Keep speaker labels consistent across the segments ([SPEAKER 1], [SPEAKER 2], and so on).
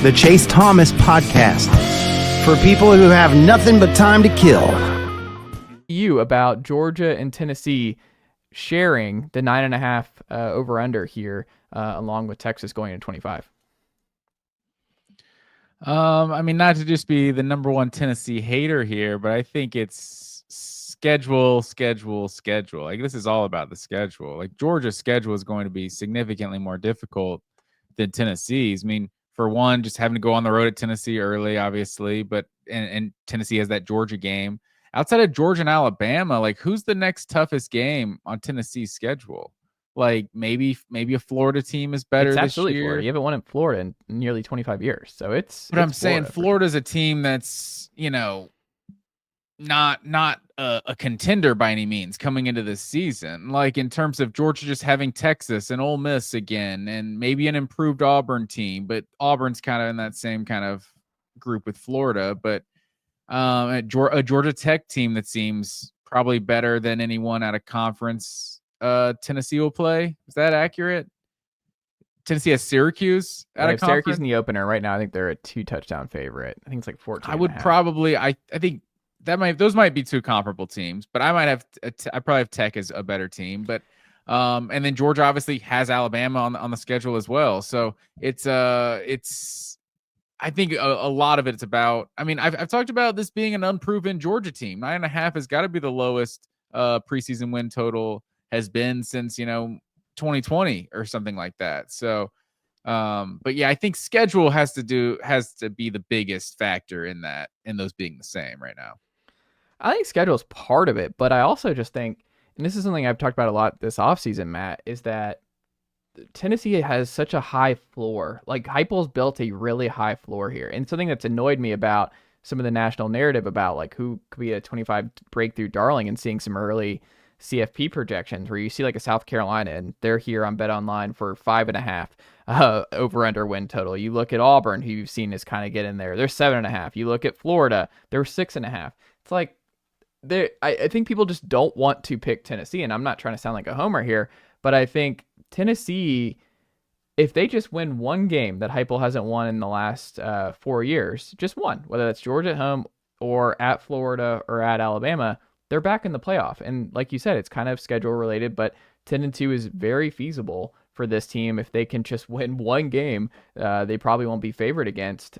[SPEAKER 1] the Chase Thomas Podcast, for people who have nothing but time to kill.
[SPEAKER 2] You about Georgia and Tennessee sharing the 9.5 over under here, along with Texas going to 25.
[SPEAKER 3] I mean, not to just be the number one Tennessee hater here, but I think it's schedule. Like, this is all about the schedule. Like, Georgia's schedule is going to be significantly more difficult than Tennessee's. I mean, for one, just having to go on the road at Tennessee early, obviously, but and Tennessee has that Georgia game. Outside of Georgia and Alabama, like, who's the next toughest game on Tennessee's schedule? Like, maybe a Florida team is better
[SPEAKER 2] it's
[SPEAKER 3] this
[SPEAKER 2] absolutely
[SPEAKER 3] year.
[SPEAKER 2] Florida. You haven't won in Florida in nearly 25 years, so it's.
[SPEAKER 3] But I'm saying Florida's a team that's, not a contender by any means coming into this season. Like, in terms of Georgia just having Texas and Ole Miss again, and maybe an improved Auburn team, but Auburn's kind of in that same kind of group with Florida. But a Georgia Tech team that seems probably better than anyone out of conference Tennessee will play. Is that accurate? Tennessee has Syracuse out of conference.
[SPEAKER 2] Syracuse in the opener right now. I think they're a 2-touchdown favorite. I think it's like 14.
[SPEAKER 3] I would probably. I think those might be two comparable teams, but I probably have Tech as a better team. But and then Georgia obviously has Alabama on the schedule as well. So it's I think a lot of it's about. I mean, I've talked about this being an unproven Georgia team. 9.5 has got to be the lowest preseason win total has been since 2020 or something like that. So, but yeah, I think schedule has to be the biggest factor in those being the same right now.
[SPEAKER 2] I think schedule is part of it, but I also just think, and this is something I've talked about a lot this offseason, Matt, is that Tennessee has such a high floor. Like, Heupel's built a really high floor here. And something that's annoyed me about some of the national narrative about, like, who could be a 25 breakthrough darling, and seeing some early CFP projections where you see like a South Carolina, and they're here on Bet Online for 5.5 over under win total. You look at Auburn, who you've seen is kind of get in there. They're 7.5. You look at Florida, they're 6.5. It's like, I think people just don't want to pick Tennessee, and I'm not trying to sound like a homer here, but I think Tennessee, if they just win one game that Heupel hasn't won in the last 4 years, just one, whether that's Georgia at home or at Florida or at Alabama, they're back in the playoff. And like you said, it's kind of schedule related, but 10-2 is very feasible for this team. If they can just win one game, they probably won't be favored against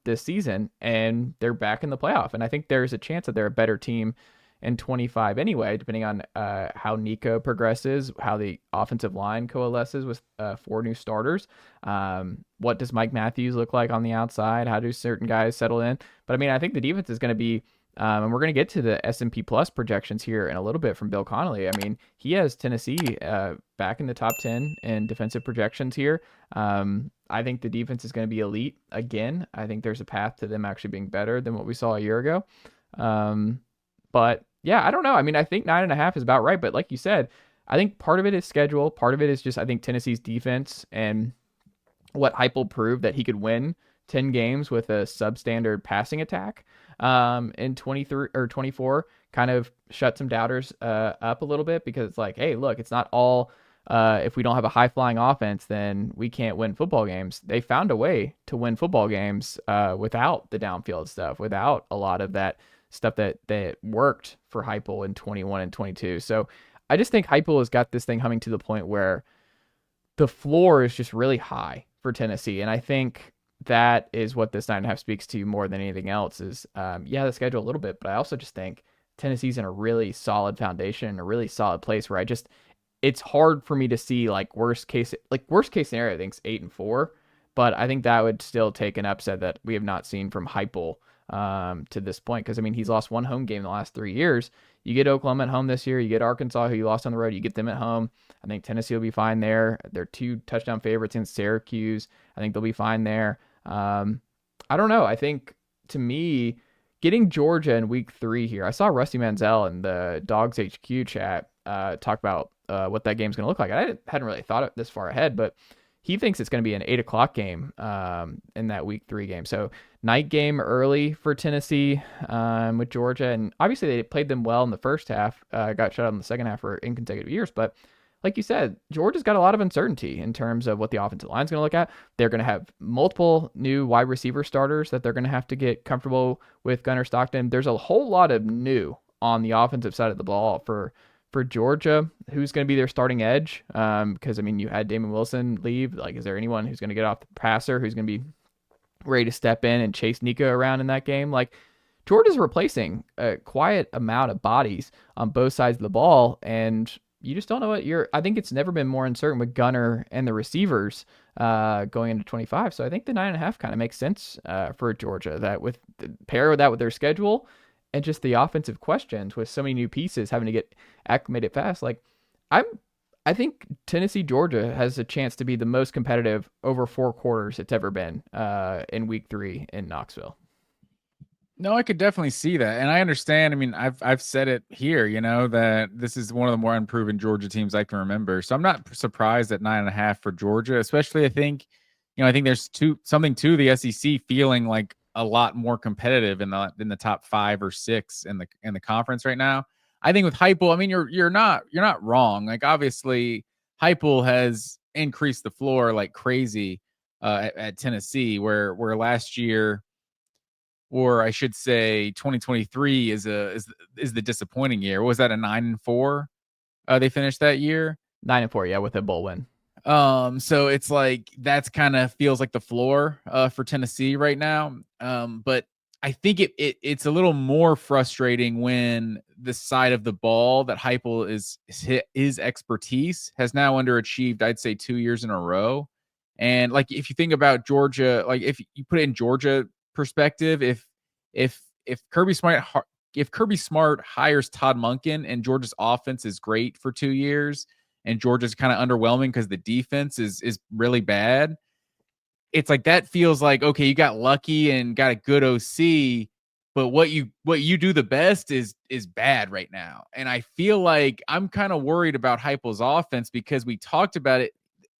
[SPEAKER 2] this season, and they're back in the playoff. And I think there's a chance that they're a better team in 25 anyway, depending on how Nico progresses, how the offensive line coalesces with 4 new starters. What does Mike Matthews look like on the outside? How do certain guys settle in? But I mean, I think the defense is going to be, and we're going to get to the S&P Plus projections here in a little bit from Bill Connelly. I mean, he has Tennessee back in the top 10 in defensive projections here. I think the defense is going to be elite again. I think there's a path to them actually being better than what we saw a year ago. But yeah, I don't know. I mean, I think 9.5 is about right. But like you said, I think part of it is schedule. Part of it is just, I think, Tennessee's defense and what Heupel proved that he could win 10 games with a substandard passing attack. In 23 or 24 kind of shut some doubters up a little bit, because it's like, hey, look, it's not all if we don't have a high flying offense, then we can't win football games. They found a way to win football games without the downfield stuff, without a lot of that stuff that worked for Heupel in 21 and 22. So I just think Heupel has got this thing humming to the point where the floor is just really high for Tennessee. And I think that is what this 9.5 speaks to more than anything else is, the schedule a little bit, but I also just think Tennessee's in a really solid foundation, a really solid place where it's hard for me to see worst case scenario, I think it's 8-4, but I think that would still take an upset that we have not seen from Heupel to this point. Cause I mean, he's lost one home game in the last 3 years. You get Oklahoma at home this year, you get Arkansas, who you lost on the road, you get them at home. I think Tennessee will be fine there. They're 2 touchdown favorites in Syracuse. I think they'll be fine there. I don't know. I think, to me, getting Georgia in week 3 here, I saw Rusty Manziel in the Dogs HQ chat talk about what that game's going to look like. I hadn't really thought it this far ahead, but he thinks it's going to be an 8:00 game in that week 3 game. So night game early for Tennessee with Georgia. And obviously they played them well in the first half, got shut out in the second half for inconsecutive years. But like you said, Georgia's got a lot of uncertainty in terms of what the offensive line's going to look at. They're going to have multiple new wide receiver starters that they're going to have to get comfortable with Gunnar Stockton. There's a whole lot of new on the offensive side of the ball for Georgia. Who's going to be their starting edge? Because, I mean, you had Damon Wilson leave. Like, is there anyone who's going to get off the passer who's going to be ready to step in and chase Nico around in that game? Like, Georgia's replacing a quiet amount of bodies on both sides of the ball, and you just don't know I think it's never been more uncertain with Gunner and the receivers going into 25. So I think the 9.5 kind of makes sense for Georgia, that with pair that with their schedule and just the offensive questions with so many new pieces having to get acclimated fast. Like, I think Tennessee Georgia has a chance to be the most competitive over 4 quarters it's ever been in week 3 in Knoxville.
[SPEAKER 3] No, I could definitely see that. And I understand. I mean, I've said it here, that this is one of the more unproven Georgia teams I can remember. So I'm not surprised at 9.5 for Georgia, especially I think there's something to the SEC feeling like a lot more competitive in the top 5 or 6 in the conference right now. I think with Heupel, I mean, you're not wrong. Like, obviously Heupel has increased the floor like crazy at Tennessee, where last year, or I should say 2023 is the disappointing year. Was that a 9-4? They finished that year
[SPEAKER 2] 9-4, yeah, with a bowl win.
[SPEAKER 3] So it's like that's kind of feels like the floor for Tennessee right now. But I think it's a little more frustrating when the side of the ball that Heupel his expertise has now underachieved, I'd say 2 years in a row. And like, if you think about Georgia, like if you put it in Georgia perspective, if Kirby Smart hires Todd Monken and Georgia's offense is great for 2 years and Georgia's kind of underwhelming because the defense is really bad, it's like that feels like, okay, you got lucky and got a good OC, but what you do the best is bad right now. And I feel like I'm kind of worried about Heupel's offense because we talked about it.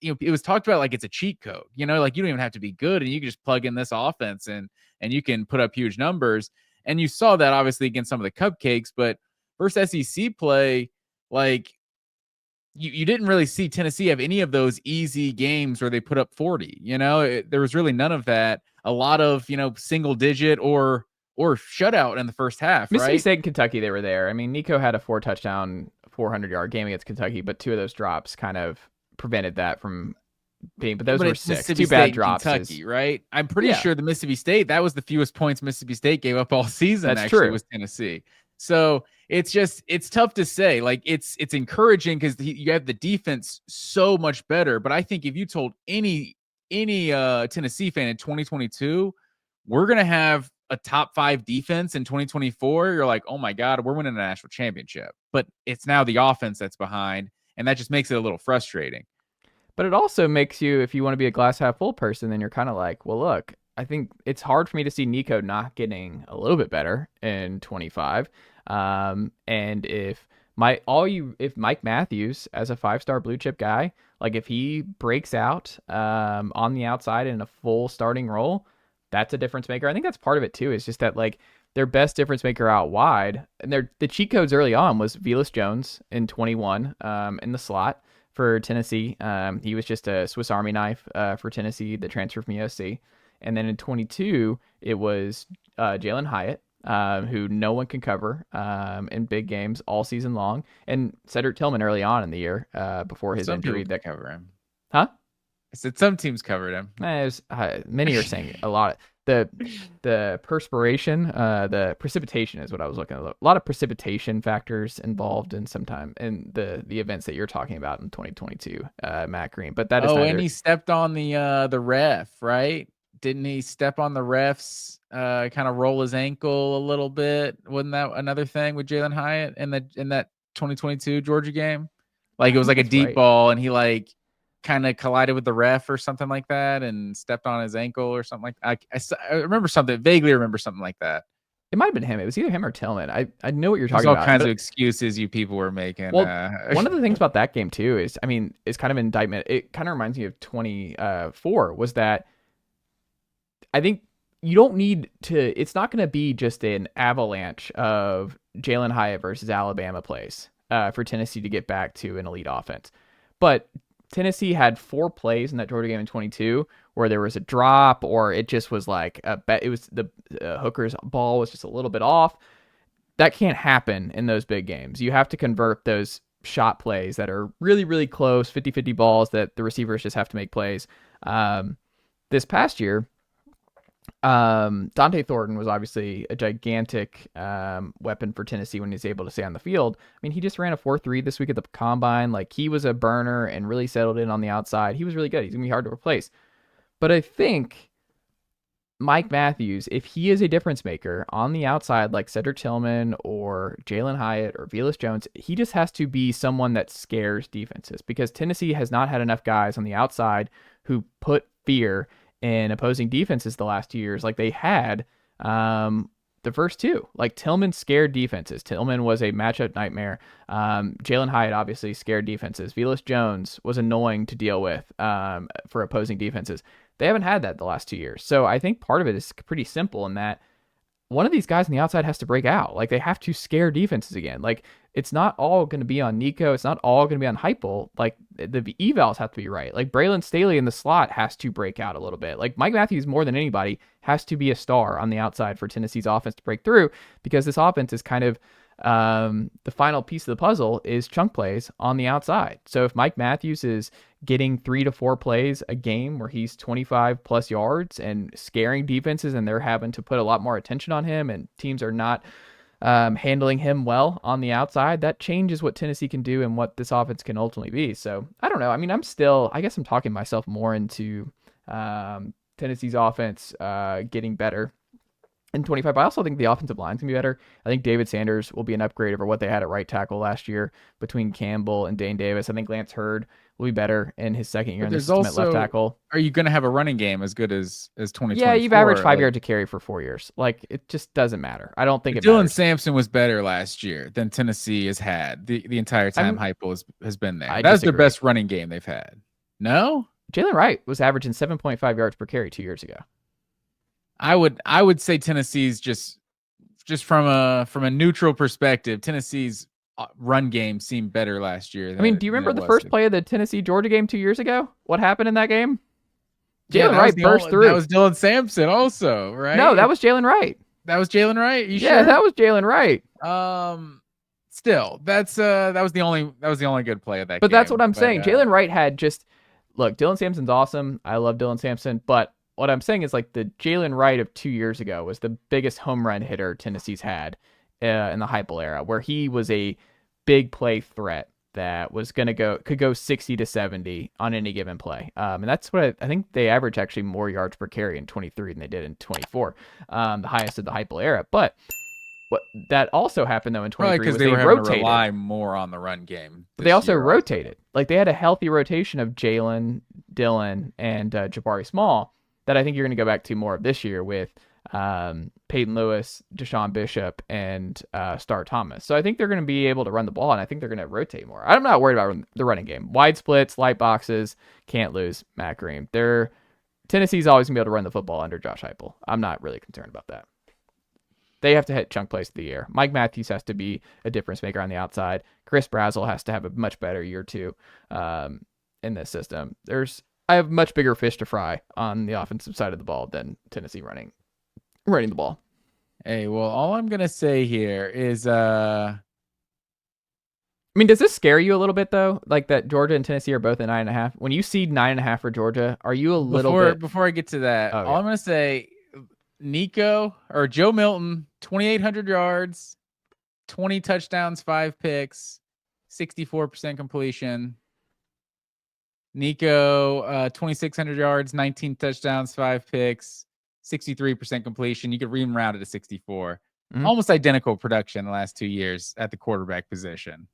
[SPEAKER 3] It was talked about like it's a cheat code, like you don't even have to be good and you can just plug in this offense and you can put up huge numbers. And you saw that obviously against some of the cupcakes, but versus SEC play, like you didn't really see Tennessee have any of those easy games where they put up 40. There was really none of that. A lot of single digit or shutout in the first half.
[SPEAKER 2] Mississippi
[SPEAKER 3] right?
[SPEAKER 2] State and Kentucky, they were there. I mean, Nico had a 4-touchdown, 400-yard game against Kentucky, but 2 of those drops kind of prevented that from being. But those were 6. 2 bad drops.
[SPEAKER 3] Kentucky, right? I'm pretty sure the Mississippi State, that was the fewest points Mississippi State gave up all season.
[SPEAKER 2] That's true.
[SPEAKER 3] Was Tennessee. So it's tough to say. Like it's encouraging because you have the defense so much better. But I think if you told any Tennessee fan in 2022, we're gonna have a top 5 defense in 2024, you're like, oh my God, we're winning a national championship. But it's now the offense that's behind, and that just makes it a little frustrating.
[SPEAKER 2] But it also makes you, if you want to be a glass half full person, then you're kind of like, well, look, I think it's hard for me to see Nico not getting a little bit better in 25. And if Mike Matthews as a 5-star blue chip guy, like if he breaks out on the outside in a full starting role, that's a difference maker. I think that's part of it too. Is just that like their best difference maker out wide, and the cheat codes early on was Velus Jones in 21 in the slot for Tennessee. He was just a Swiss Army knife for Tennessee that transferred from USC. And then in 22, it was Jalen Hyatt, who no one can cover in big games all season long, and Cedric Tillman early on in the year before his injury that
[SPEAKER 3] cover him.
[SPEAKER 2] Huh?
[SPEAKER 3] I said some teams covered him.
[SPEAKER 2] Many are saying a lot. The perspiration, the precipitation is what I was looking at. A lot of precipitation factors involved in the events that you're talking about in 2022, Matt Green. But that is
[SPEAKER 3] and he stepped on the ref, right? Didn't he step on the ref's kind of roll his ankle a little bit? Wasn't that another thing with Jalen Hyatt in that 2022 Georgia game? Like it was like a deep ball and he like kind of collided with the ref or something like that and stepped on his ankle or something like that. I remember vaguely remember something like that.
[SPEAKER 2] It might have been him. It was either him or Tillman. I know what you're talking
[SPEAKER 3] There's
[SPEAKER 2] about.
[SPEAKER 3] all kinds of excuses you people were making.
[SPEAKER 2] Well, one of the things about that game too is kind of an indictment. It kind of reminds me of 24 was that I think you don't need to, it's not going to be just an avalanche of Jalen Hyatt versus Alabama plays for Tennessee to get back to an elite offense. But Tennessee had 4 plays in that Georgia game in 22 where there was a drop, or it just was like it was the hooker's ball was just a little bit off. That can't happen in those big games. You have to convert those shot plays that are really, really close, 50-50 balls that the receivers just have to make plays. This past year, Dante Thornton was obviously a gigantic weapon for Tennessee when he's able to stay on the field. I mean, he just ran a 4.3 this week at the combine. Like, he was a burner and really settled in on the outside. He was really good. He's going to be hard to replace. But I think Mike Matthews, if he is a difference maker on the outside, like Cedric Tillman or Jalen Hyatt or Velus Jones, he just has to be someone that scares defenses, because Tennessee has not had enough guys on the outside who put fear in opposing defenses the last 2 years like they had the first 2. Like, Tillman scared defenses. Tillman was a matchup nightmare. Jalen Hyatt obviously scared defenses. Velus Jones was annoying to deal with for opposing defenses. They haven't had that the last 2 years. So I think part of it is pretty simple in that one of these guys on the outside has to break out. Like, they have to scare defenses again. Like, it's not all going to be on Nico. It's not all going to be on Heupel. Like, the evals have to be right. Like, Braylon Staley in the slot has to break out a little bit. Like, Mike Matthews, more than anybody, has to be a star on the outside for Tennessee's offense to break through, because this offense is kind of the final piece of the puzzle is chunk plays on the outside. So if Mike Matthews is getting 3 to 4 plays a game where he's 25 plus yards and scaring defenses, and they're having to put a lot more attention on him, and teams are not handling him well on the outside, that changes what Tennessee can do and what this offense can ultimately be. So I don't know. I mean, I guess I'm talking myself more into Tennessee's offense getting better in 25. But I also think the offensive line's going to be better. I think David Sanders will be an upgrade over what they had at right tackle last year between Campbell and Dane Davis. I think Lance Hurd will be better in his second year in the system at left tackle.
[SPEAKER 3] Are you going to have a running game as good as 2024?
[SPEAKER 2] Yeah, you've averaged 5 yards a carry for 4 years. Like, it just doesn't matter. I don't think it
[SPEAKER 3] Dylan
[SPEAKER 2] matters.
[SPEAKER 3] Sampson was better last year than Tennessee has had the entire time Heupel has been there.
[SPEAKER 2] I
[SPEAKER 3] That's
[SPEAKER 2] disagree.
[SPEAKER 3] their best running game they've had. No?
[SPEAKER 2] Jalen Wright was averaging 7.5 yards per carry 2 years ago.
[SPEAKER 3] I would say Tennessee's just from a neutral perspective, Tennessee's run game seemed better last year.
[SPEAKER 2] I mean, do you remember the first play of the Tennessee-Georgia game 2 years ago? What happened in that game? Jalen Wright burst through.
[SPEAKER 3] That was Dylan Sampson also, right?
[SPEAKER 2] No, that was Jalen Wright.
[SPEAKER 3] That was Jalen Wright? You
[SPEAKER 2] yeah,
[SPEAKER 3] sure?
[SPEAKER 2] That was Jalen Wright.
[SPEAKER 3] Still, that was the only good play of that game.
[SPEAKER 2] But that's what I'm saying. Jalen Wright had look, Dylan Sampson's awesome. I love Dylan Sampson, but what I'm saying is, like, the Jalen Wright of 2 years ago was the biggest home run hitter Tennessee's had in the Heupel era, where he was a big play threat that was could go 60 to 70 on any given play. And that's what I think they average actually more yards per carry in 23 than they did in 24, the highest of the Heupel era. But what that also happened though in 23
[SPEAKER 3] because
[SPEAKER 2] was
[SPEAKER 3] they were
[SPEAKER 2] rotated.
[SPEAKER 3] To rely more on the run game.
[SPEAKER 2] But they also rotated. Like, they had a healthy rotation of Jalen, Dylan, and Jabari Small that I think you're going to go back to more of this year with Peyton Lewis, Deshaun Bishop, and Star Thomas. So I think they're going to be able to run the ball, and I think they're going to rotate more. I'm not worried about the running game. Wide splits, light boxes, can't lose Matt Green. Tennessee's always going to be able to run the football under Josh Heupel. I'm not really concerned about that. They have to hit chunk plays of the year. Mike Matthews has to be a difference maker on the outside. Chris Brazzell has to have a much better year too in this system. I have much bigger fish to fry on the offensive side of the ball than Tennessee running the ball.
[SPEAKER 3] Hey, well, all I'm gonna say here is,
[SPEAKER 2] I mean, does this scare you a little bit though? Like, that Georgia and Tennessee are both at 9.5. When you see 9.5 for Georgia, are you a little bit?
[SPEAKER 3] Before I get to that,
[SPEAKER 2] I'm
[SPEAKER 3] gonna say, Nico or Joe Milton, 2,800 yards, 20 touchdowns, 5 picks, 64% completion. Nico, 2,600 yards, 19 touchdowns, 5 picks, 63% completion. You could round it to 64. Mm-hmm. Almost identical production in the last 2 years at the quarterback position.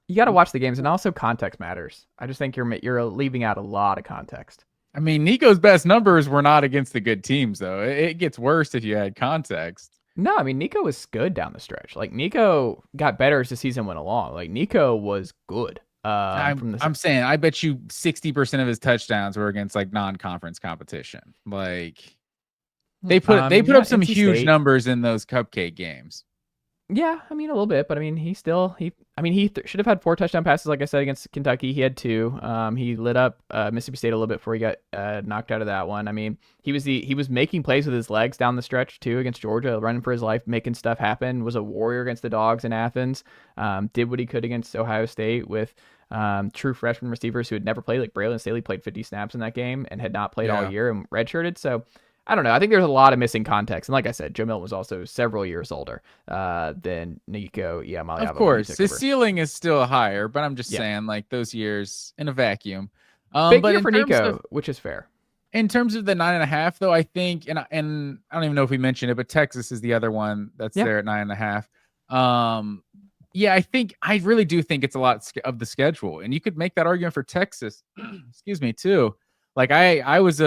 [SPEAKER 2] You got to watch the games, and also context matters. I just think you're leaving out a lot of context.
[SPEAKER 3] I mean, Nico's best numbers were not against the good teams, though. It gets worse if you add context.
[SPEAKER 2] No, I mean, Nico was good down the stretch. Like, Nico got better as the season went along. Like, Nico was good.
[SPEAKER 3] I'm saying, I bet you 60% of his touchdowns were against like non-conference competition. Like, they put up some huge numbers in those cupcake games.
[SPEAKER 2] Yeah, I mean a little bit, but I mean he should have had 4 touchdown passes, like I said, against Kentucky. He had 2. He lit up Mississippi State a little bit before he got knocked out of that one. I mean, he was making plays with his legs down the stretch too against Georgia, running for his life, making stuff happen. Was a warrior against the Dogs in Athens. Did what he could against Ohio State with true freshman receivers who had never played, like Braylon Staley played 50 snaps in that game and had not played all year and redshirted. So I don't know. I think there's a lot of missing context. And like I said, Joe Milton was also several years older than Nico Iamaleava.
[SPEAKER 3] Of course, his ceiling is still higher, but I'm just saying, like, those years in a vacuum.
[SPEAKER 2] Big year for Nico, which is fair.
[SPEAKER 3] In terms of the 9.5, though, I think, and I don't even know if we mentioned it, but Texas is the other one that's there at 9.5. Yeah, I really do think it's a lot of the schedule, and you could make that argument for Texas. Excuse me, too. Like I was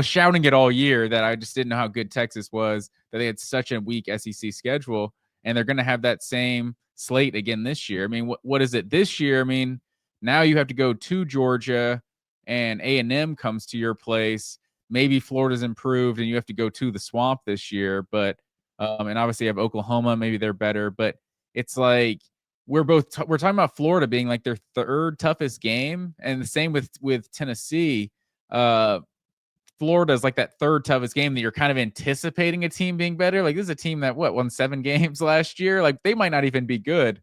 [SPEAKER 3] shouting it all year that I just didn't know how good Texas was, that they had such a weak SEC schedule, and they're going to have that same slate again this year. I mean, what is it this year? I mean, now you have to go to Georgia, and A&M comes to your place. Maybe Florida's improved, and you have to go to the Swamp this year. But and obviously you have Oklahoma. Maybe they're better, but it's like, we're talking about Florida being like their 3rd toughest game, and the same with Tennessee. Florida is like that 3rd toughest game that you're kind of anticipating a team being better. Like, this is a team that won 7 games last year. Like, they might not even be good.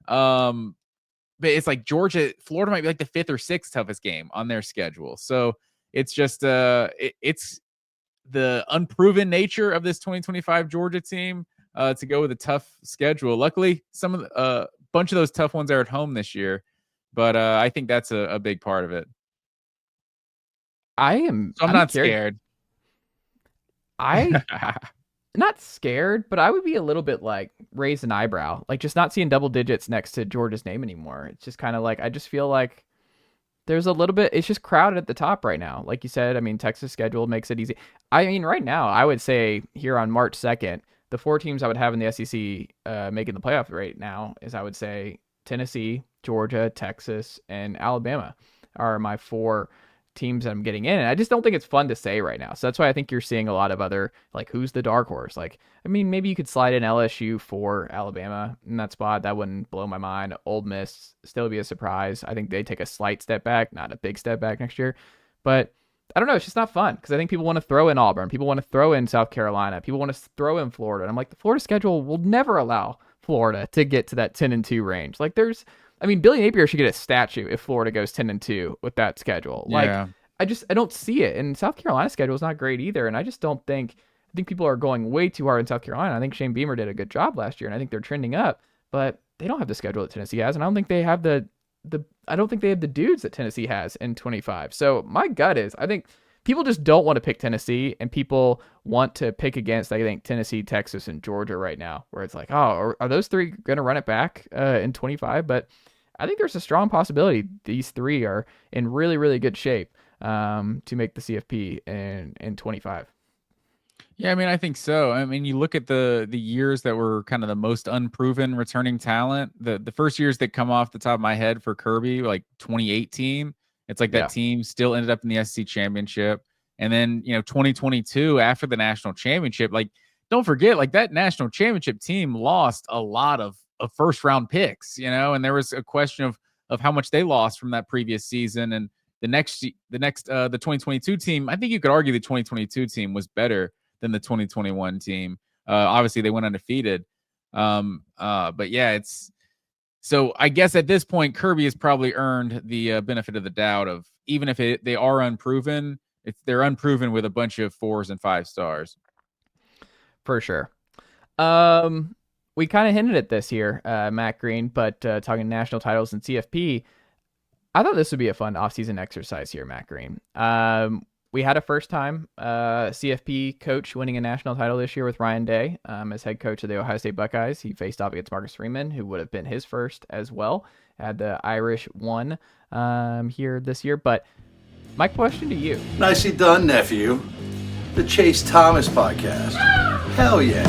[SPEAKER 3] But it's like Florida might be like the 5th or 6th toughest game on their schedule. So it's just it's the unproven nature of this 2025 Georgia team to go with a tough schedule. Luckily, some of the bunch of those tough ones are at home this year, but I think that's a big part of it.
[SPEAKER 2] I'm
[SPEAKER 3] not scared.
[SPEAKER 2] I'm not scared, but I would be a little bit like raise an eyebrow, like just not seeing double digits next to Georgia's name anymore. It's just kind of like, I just feel like there's a little bit, it's just crowded at the top right now. Like you said, I mean, Texas schedule makes it easy. I mean, right now, I would say here on March 2nd, the 4 teams I would have in the SEC making the playoff right now is, I would say, Tennessee, Georgia, Texas, and Alabama are my 4 teams that I'm getting in. And I just don't think it's fun to say right now. So that's why I think you're seeing a lot of other, like, who's the dark horse? Like, I mean, maybe you could slide in LSU for Alabama in that spot. That wouldn't blow my mind. Ole Miss still be a surprise. I think they take a slight step back, not a big step back next year. But I don't know. It's just not fun because I think people want to throw in Auburn. People want to throw in South Carolina. People want to throw in Florida. And I'm like, the Florida schedule will never allow Florida to get to that 10-2 range. Like, Billy Napier should get a statue if Florida goes 10-2 with that schedule. Like, I don't see it. And South Carolina's schedule is not great either. And I just don't think, I think people are going way too hard in South Carolina. I think Shane Beamer did a good job last year, and I think they're trending up, but they don't have the schedule that Tennessee has. And I don't think they have the dudes that Tennessee has in 25. So my gut is, I think people just don't want to pick Tennessee, and people want to pick against, I think, Tennessee, Texas, and Georgia right now, where it's like, oh, are those 3 going to run it back in 25? But I think there's a strong possibility these 3 are in really, really good shape to make the CFP in 25.
[SPEAKER 3] Yeah, I mean, I think so. I mean, you look at the years that were kind of the most unproven returning talent. The first years that come off the top of my head for Kirby, like 2018, it's like that team still ended up in the SEC championship. And then, 2022 after the national championship, like, don't forget, like, that national championship team lost a lot of first round picks, and there was a question of how much they lost from that previous season. And the 2022 team, I think you could argue the 2022 team was better than the 2021 team. Obviously they went undefeated. But yeah, so I guess at this point, Kirby has probably earned the benefit of the doubt of, even if they are unproven, they're unproven with a bunch of 4s and 5 stars.
[SPEAKER 2] For sure. We kind of hinted at this here, Matt Green, but talking national titles and CFP, I thought this would be a fun offseason exercise here, Matt Green. We had a first-time CFP coach winning a national title this year with Ryan Day as head coach of the Ohio State Buckeyes. He faced off against Marcus Freeman, who would have been his first as well. Had the Irish won here this year. But my question to you.
[SPEAKER 4] Nicely done, nephew. The Chase Thomas podcast. Hell yeah.